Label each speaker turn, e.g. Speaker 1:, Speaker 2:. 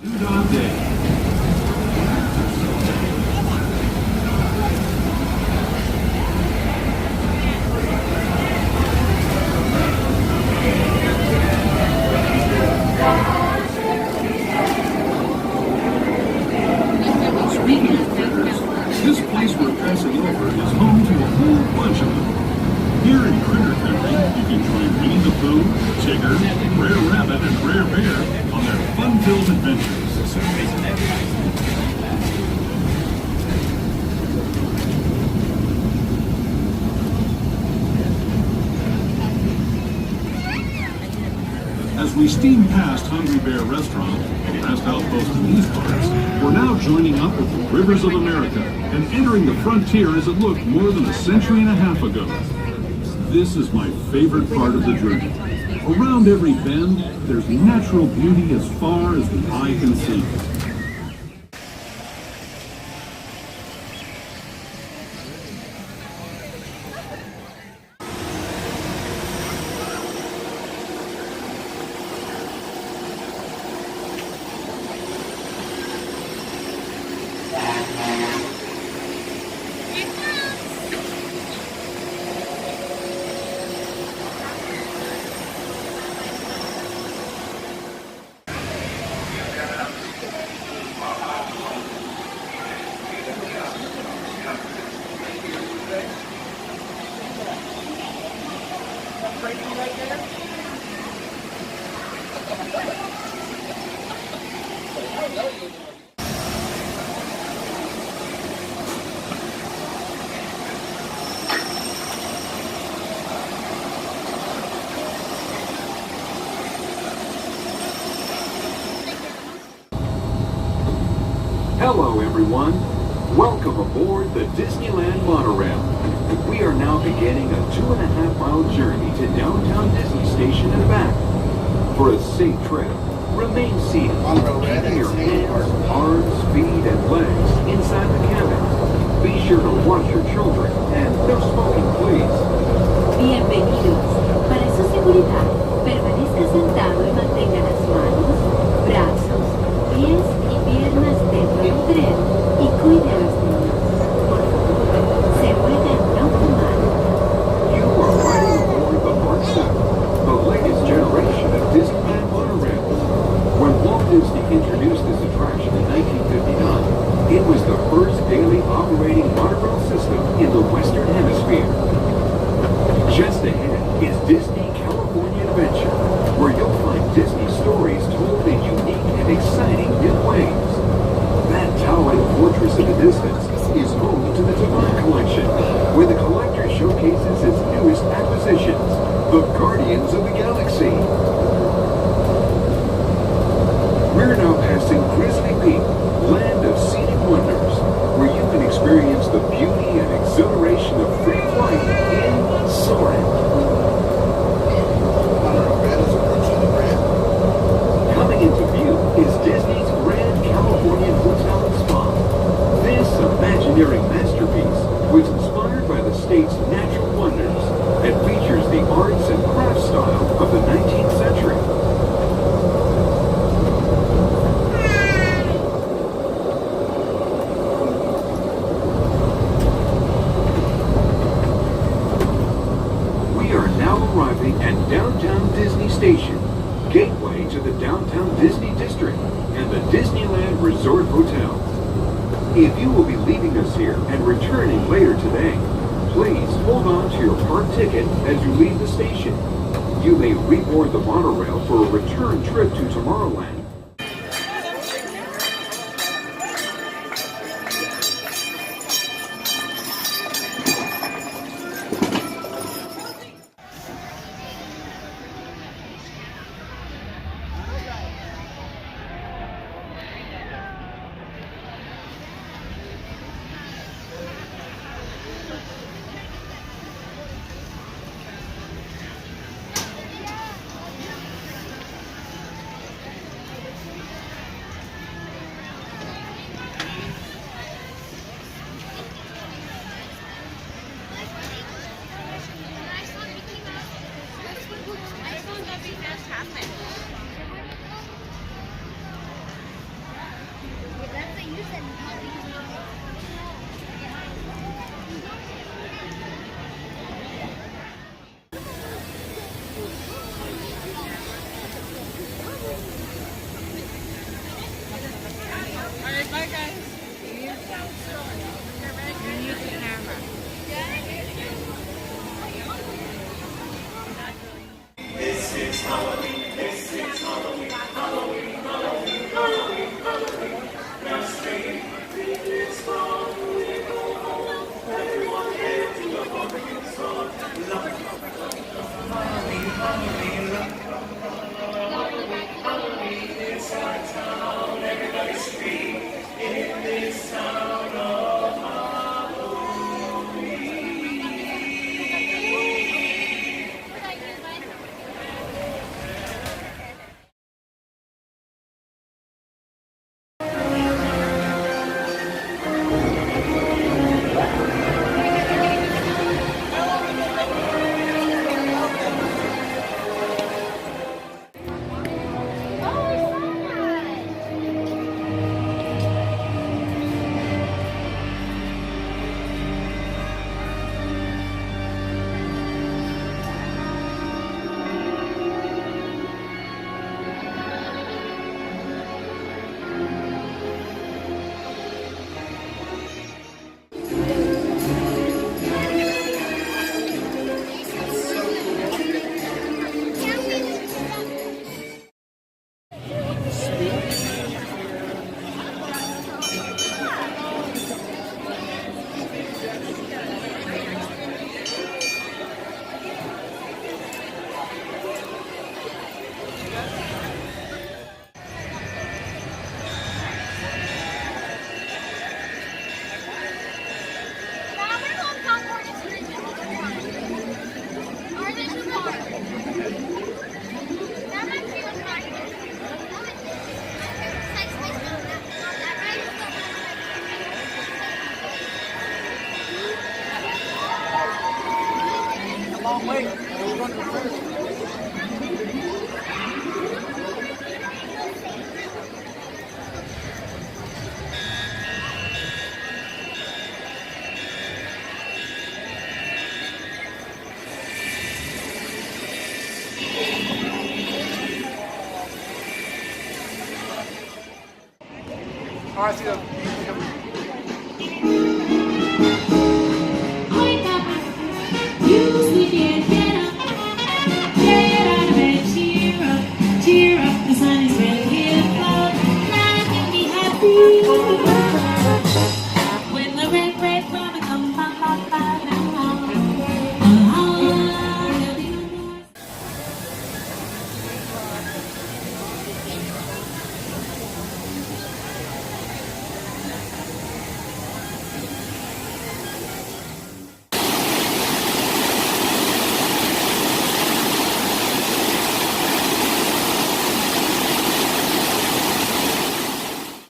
Speaker 1: Udon Day. Speaking of critters, this place we're passing over is home to a whole bunch of them. Here in Critter Country, you can join Winnie the Pooh, Tigger, Brer Rabbit, and Brer Bear on their fun-filled adventures. As we steam past Hungry Bear Restaurant, the last outpost in these parts, we're now joining up with the Rivers of America and entering the frontier as it looked more than a century and a half ago. This is my favorite part of the journey. Around every bend, there's natural beauty as far as the eye can see.
Speaker 2: Hello everyone, welcome aboard the Disneyland Monorail. We are now beginning a 2.5-mile journey to downtown Disney Station and back. For a safe trip, remain seated, keeping your hands, arms, feet, and legs inside the cabin. Be sure to watch your children and no smoking, please.
Speaker 3: Bienvenidos. Para su seguridad, permanezca sentado y mantenga las manos, brazos, pies y piernas dentro del tren y cuide a los niños. Por favor, se ruega no fumar.
Speaker 2: You are riding aboard the Mark 7, the latest generation of Disneyland monorails. When Walt Disney introduced this attraction in 1959, it was the first daily operating monorail system in the Western Hemisphere. Just ahead is Disney California Adventure, where you'll find Disney stories told in unique and exciting new ways. That towering fortress in the distance is home to the Divine Collection, where the collector showcases its newest acquisitions, the Guardians of the Galaxy. We're now passing Grizzly Peak, land of scenic wonders, where you can experience the beauty and exhilaration of free flight in Soarin'. Coming into view is Disney's Grand Californian Hotel and Spa. This Imagineering masterpiece was inspired by the state's natural wonders and features the arts and crafts style of the 19th century. We are now arriving at downtown Disney Station, gateway to the downtown Disney District and the Disneyland Resort Hotel. If you will be leaving us here and returning later today, please hold on to your park ticket as you leave the station. You may reboard the monorail for a return trip to Tomorrowland.
Speaker 4: Ahora sí,